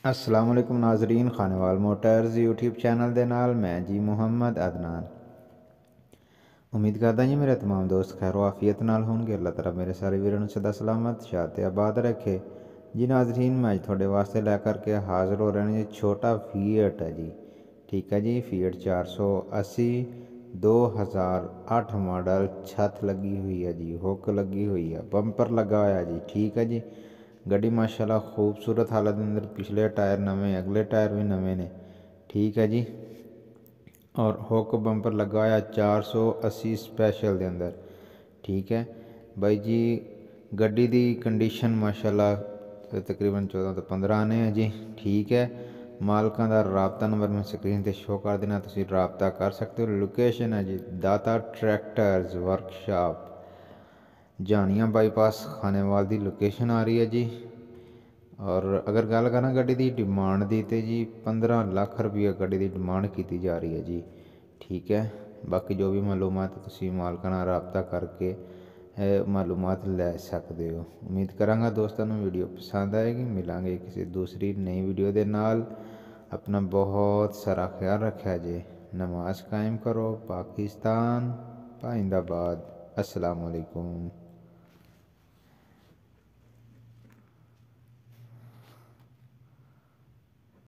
अस्सलाम वालेकुम नाजरीन, खानेवाल मोटर्स यूट्यूब चैनल दे नाल मैं जी मुहम्मद अदनान। उम्मीद करदा जी मेरे तमाम दोस्त खैर आफियत नाल होणगे। अल्लाह ताला मेरे सारे वीरां नूं सदा सलामत शाद ते आबाद रखे जी। नाजरीन मैं अज तुहाडे वास्ते लै करके हाज़र हो रहे हैं जी छोटा फीएट है जी। ठीक है जी, फीएट 480 2008 मॉडल। छत लगी हुई है जी, हुक लगी हुई है, बंपर लगा हुआ है जी। ठीक है जी, गड्डी माशाल्लाह खूबसूरत हालत के अंदर, पिछले टायर नवे, अगले टायर भी नवे ने। ठीक है जी, और हुक बंपर लगा है 480 स्पैशल के अंदर। ठीक है भाई जी, गड्डी की कंडीशन माशाल्लाह तकरीबन 14 तो 15 आने है जी। ठीक है, मालकां दा राबता नंबर मैं स्क्रीन पर शो कर देना, तुसीं राबता कर सकते हो। लोकेशन है जी दाता ट्रैक्टर्स वर्कशॉप, जानिया बाईपास, खानेवाल की लोकेशन आ रही है जी। और अगर गल करा गड्डी की डिमांड की तो जी 15 लाख रुपये गड्डी की डिमांड की जा रही है जी। ठीक है, बाकी जो भी मालूमात तुसीं मालकां नाल राबता करके मालूमात लै सकते हो। उम्मीद करांगा दोस्तों नूं वीडियो पसंद आएगी। मिलांगे किसी दूसरी नई वीडियो के नाल। अपना बहुत सारा ख्याल रखा जे। नमाज कायम करो, पाकिस्तान जिंदाबाद। अस्सलाम वालेकुम।